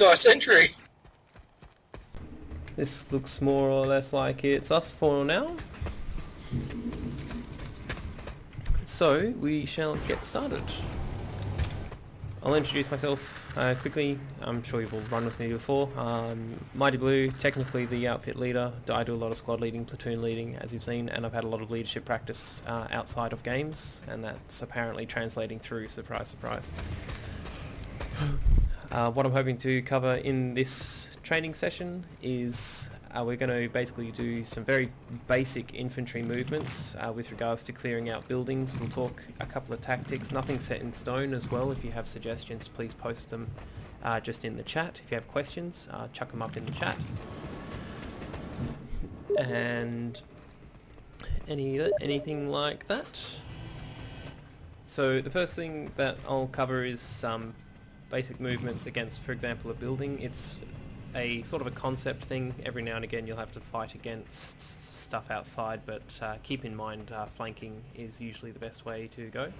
Nice entry. This looks more or less like it's us for now. So we shall get started. I'll introduce myself quickly. I'm sure you've all run with me before. Mighty Blue, technically the outfit leader. I do a lot of squad leading, platoon leading, as you've seen, and I've had a lot of leadership practice outside of games, and that's apparently translating through. Surprise, surprise. What I'm hoping to cover in this training session is we're going to basically do some very basic infantry movements with regards to clearing out buildings. We'll talk a couple of tactics, nothing set in stone as well. If you have suggestions, please post them just in the chat. If you have questions, chuck them up in the chat. And anything like that. So the first thing that I'll cover is some basic movements against, for example, a building. It's a sort of a concept thing. Every now and again you'll have to fight against stuff outside, but keep in mind flanking is usually the best way to go.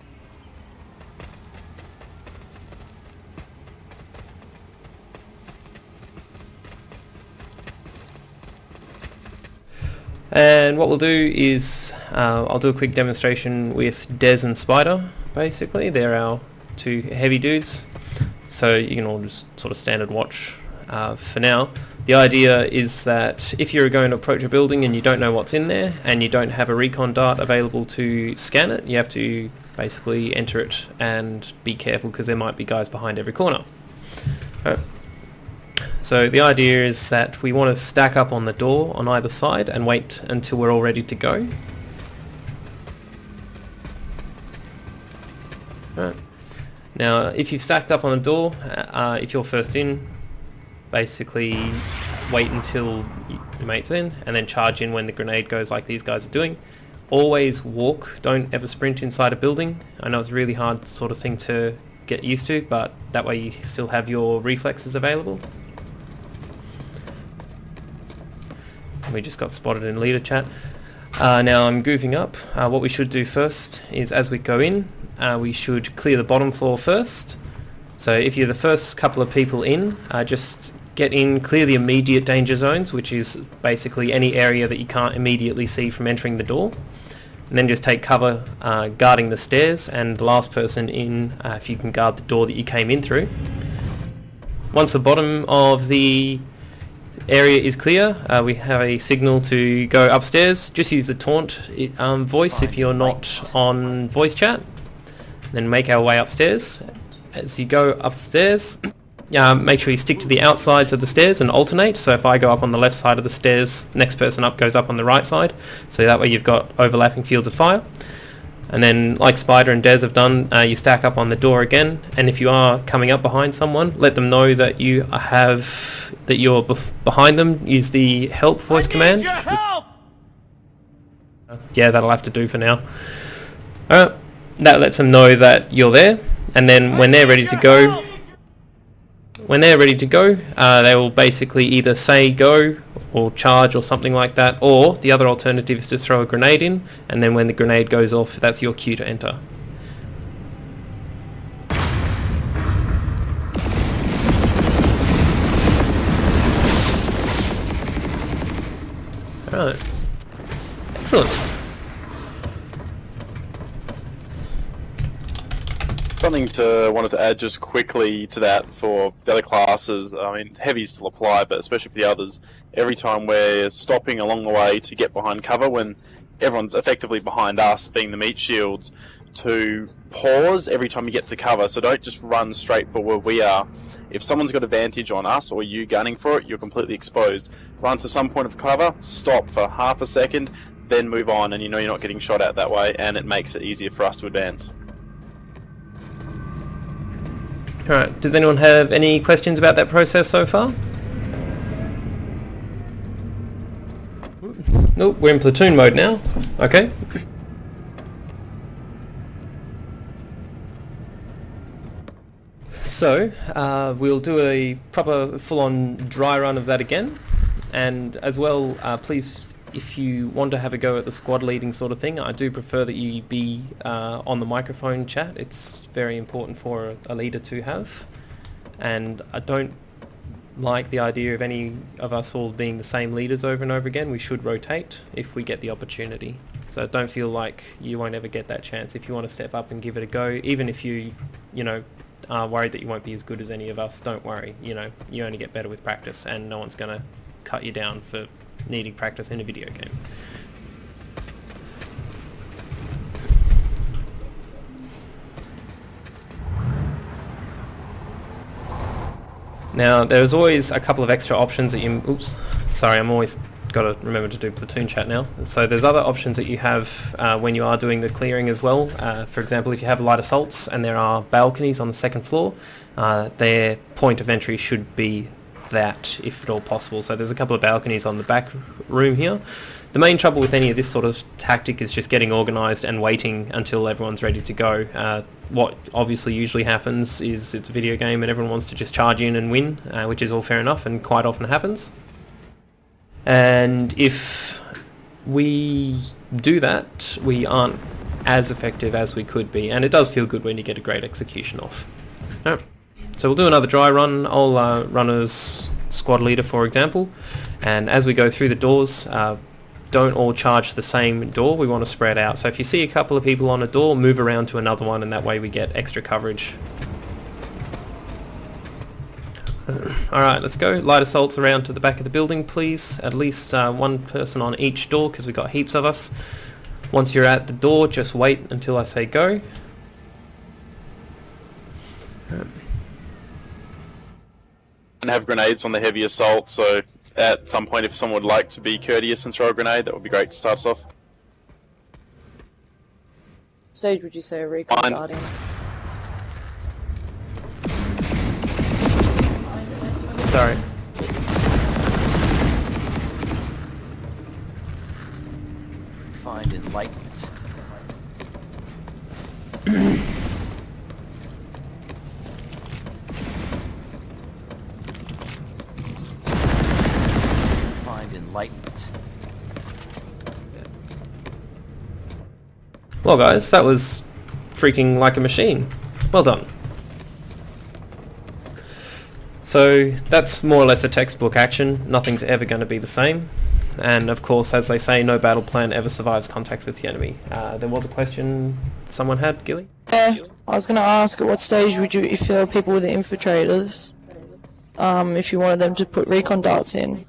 And what we'll do is I'll do a quick demonstration with Des and Spider. Basically they're our two heavy dudes, so you can all just sort of standard watch for now. The idea is that if you're going to approach a building and you don't know what's in there and you don't have a recon dart available to scan it, you have to basically enter it and be careful because there might be guys behind every corner. So the idea is that we want to stack up on the door on either side and wait until we're all ready to go. Now if you've stacked up on the door, if you're first in, basically wait until your mate's in and then charge in when the grenade goes, like these guys are doing. Always walk, don't ever sprint inside a building. I know it's a really hard sort of thing to get used to, but that way you still have your reflexes available. We just got spotted in leader chat. Now I'm goofing up. What we should do first is, as we go in, we should clear the bottom floor first. So if you're the first couple of people in, just get in, clear the immediate danger zones, which is basically any area that you can't immediately see from entering the door. And then just take cover guarding the stairs, and the last person in, if you can guard the door that you came in through. Once the bottom of the area is clear, we have a signal to go upstairs. Just use the taunt voice if you're not on voice chat. Then make our way upstairs. As you go upstairs, make sure you stick to the outsides of the stairs and alternate. So if I go up on the left side of the stairs, next person up goes up on the right side. So that way you've got overlapping fields of fire. And then, like Spider and Des have done, you stack up on the door again. And if you are coming up behind someone, let them know that you're behind them. Use the help voice command. Help! Yeah, that'll have to do for now. Alright, that lets them know that you're there. And then when they're ready to go, they will basically either say go or charge or something like that, or the other alternative is to throw a grenade in, and then when the grenade goes off, that's your cue to enter. Alright. Excellent. Something wanted to add just quickly to that for the other classes. I mean, heavies still apply, but especially for the others, every time we're stopping along the way to get behind cover when everyone's effectively behind us, being the meat shields, to pause every time you get to cover. So don't just run straight for where we are. If someone's got advantage on us or you gunning for it, you're completely exposed. Run to some point of cover, stop for half a second, then move on, and you know you're not getting shot at that way, and it makes it easier for us to advance. Alright, does anyone have any questions about that process so far? Nope, we're in platoon mode now. Okay. So, we'll do a proper full-on dry run of that again. And as well, please, if you want to have a go at the squad leading sort of thing, I do prefer that you be on the microphone chat. It's very important for a leader to have. And I don't like the idea of any of us all being the same leaders over and over again. We should rotate if we get the opportunity. So don't feel like you won't ever get that chance. If you want to step up and give it a go, even if you know, are worried that you won't be as good as any of us, don't worry. You know, you only get better with practice, and no one's going to cut you down for needing practice in a video game. Now, there's always a couple of extra options that you... Oops, sorry, I'm always got to remember to do platoon chat now. So there's other options that you have when you are doing the clearing as well. For example, if you have light assaults and there are balconies on the second floor, their point of entry should be that, if at all possible. So there's a couple of balconies on the back room here. The main trouble with any of this sort of tactic is just getting organised and waiting until everyone's ready to go. What obviously usually happens is it's a video game and everyone wants to just charge in and win, which is all fair enough and quite often happens. And if we do that, we aren't as effective as we could be, and it does feel good when you get a great execution off. Right. So we'll do another dry run. I'll run as squad leader, for example, and as we go through the doors, don't all charge the same door. We want to spread out. So if you see a couple of people on a door, move around to another one, and that way we get extra coverage. Alright, let's go. Light assaults around to the back of the building, please. At least one person on each door, because we've got heaps of us. Once you're at the door, just wait until I say go. And have grenades on the heavy assault, so at some point if someone would like to be courteous and throw a grenade, that would be great to start us off. Stage would you say a recon guardian? Sorry. Find enlightenment. Find enlightenment. Well guys, that was freaking like a machine. Well done. So that's more or less a textbook action. Nothing's ever going to be the same. And of course, as they say, no battle plan ever survives contact with the enemy. There was a question someone had, Gilly? Yeah, I was going to ask at what stage would you, if there were people with the infiltrators, if you wanted them to put recon darts in?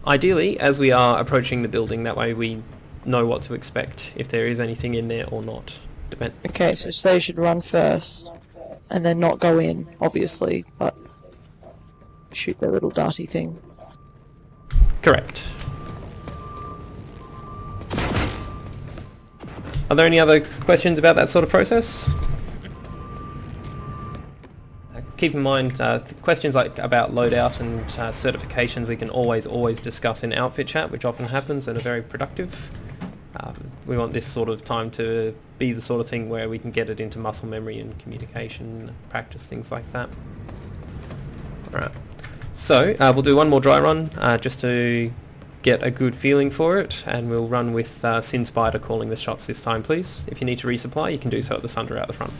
Ideally, as we are approaching the building, that way we know what to expect, if there is anything in there or not. Okay, so they should run first, and then not go in, obviously, but shoot their little darty thing. Correct. Are there any other questions about that sort of process? Keep in mind, questions like about loadout and certifications we can always discuss in outfit chat, which often happens and are very productive. We want this sort of time to be the sort of thing where we can get it into muscle memory and communication, practice, things like that. Alright, so we'll do one more dry run just to get a good feeling for it, and we'll run with Sin Spider calling the shots this time, please. If you need to resupply, you can do so at the Sunder out the front.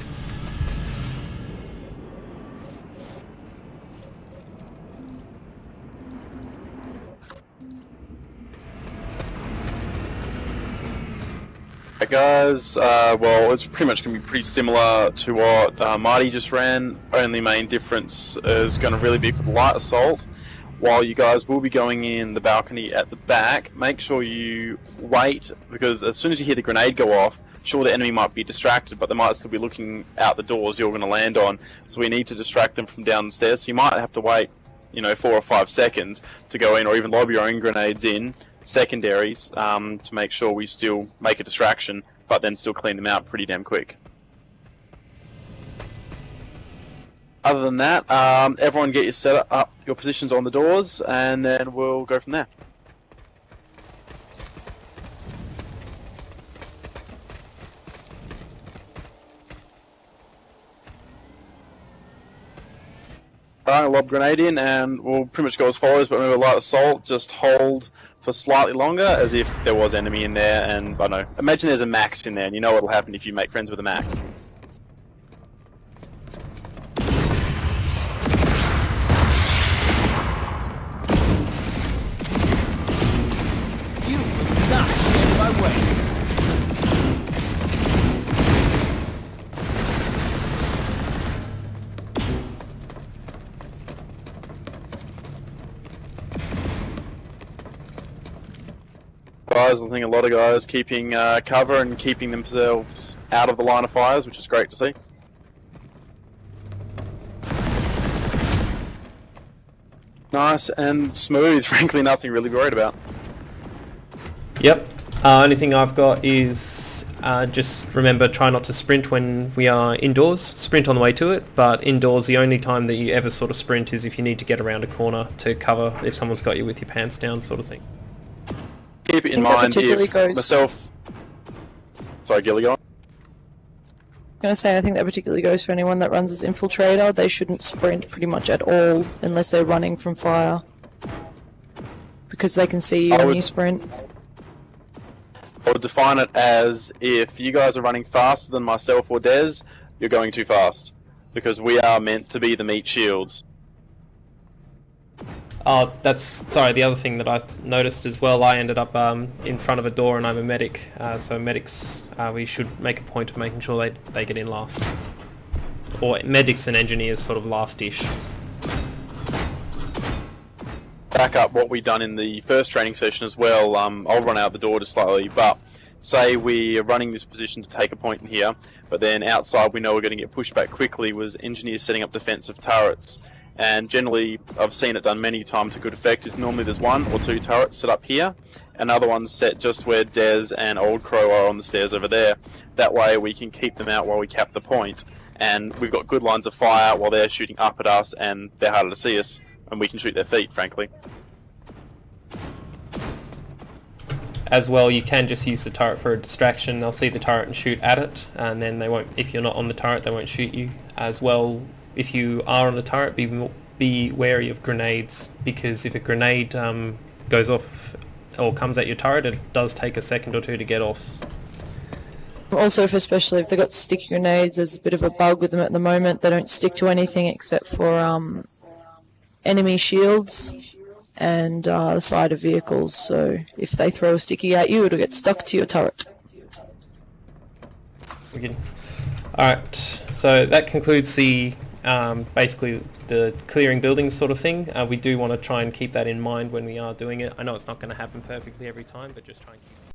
Guys, well, it's pretty much going to be pretty similar to what Marty just ran. Only main difference is going to really be for the light assault. While you guys will be going in the balcony at the back, make sure you wait, because as soon as you hear the grenade go off, sure, the enemy might be distracted, but they might still be looking out the doors you're going to land on. So we need to distract them from downstairs. So you might have to wait, 4 or 5 seconds to go in, or even lob your own grenades in, secondaries, to make sure we still make a distraction, but then still clean them out pretty damn quick. Other than that, everyone get your set up, your positions on the doors, and then we'll go from there. Alright, lob grenade in, and we'll pretty much go as follows, but remember, light assault, just hold for slightly longer, as if there was enemy in there, and, I don't know, imagine there's a max in there, and you know what'll happen if you make friends with a max. guys. I'm seeing a lot of guys keeping cover and keeping themselves out of the line of fires, which is great to see. Nice and smooth. Frankly, nothing really worried about. Yep. Only thing I've got is just remember, try not to sprint when we are indoors. Sprint on the way to it, but indoors the only time that you ever sort of sprint is if you need to get around a corner to cover if someone's got you with your pants down, sort of thing. Keep it in mind if myself... Sorry, Gilly, go on. I'm going to say I think that particularly goes for anyone that runs as infiltrator. They shouldn't sprint pretty much at all unless they're running from fire, because they can see you when you sprint. I would define it as if you guys are running faster than myself or Des, you're going too fast, because we are meant to be the meat shields. Oh, sorry, the other thing that I've noticed as well, I ended up in front of a door and I'm a medic, so medics, we should make a point of making sure they get in last. Or medics and engineers sort of last-ish. Back up what we've done in the first training session as well. I'll run out the door just slightly, but say we're running this position to take a point in here, but then outside we know we're going to get pushed back quickly, was engineers setting up defensive turrets. And generally, I've seen it done many times to good effect, is normally there's 1 or 2 turrets set up here, and other ones set just where Des and Old Crow are on the stairs over there. That way we can keep them out while we cap the point, and we've got good lines of fire while they're shooting up at us, and they're harder to see us, and we can shoot their feet, frankly. As well, you can just use the turret for a distraction. They'll see the turret and shoot at it, and then they won't. If you're not on the turret, they won't shoot you. As well, if you are on the turret, be wary of grenades, because if a grenade goes off or comes at your turret, it does take a second or two to get off. Also, especially if they've got sticky grenades, there's a bit of a bug with them at the moment. They don't stick to anything except for enemy shields and the side of vehicles. So if they throw a sticky at you, it'll get stuck to your turret. Alright, so that concludes the basically the clearing buildings sort of thing. We do want to try and keep that in mind when we are doing it. I know it's not going to happen perfectly every time, but just try and keep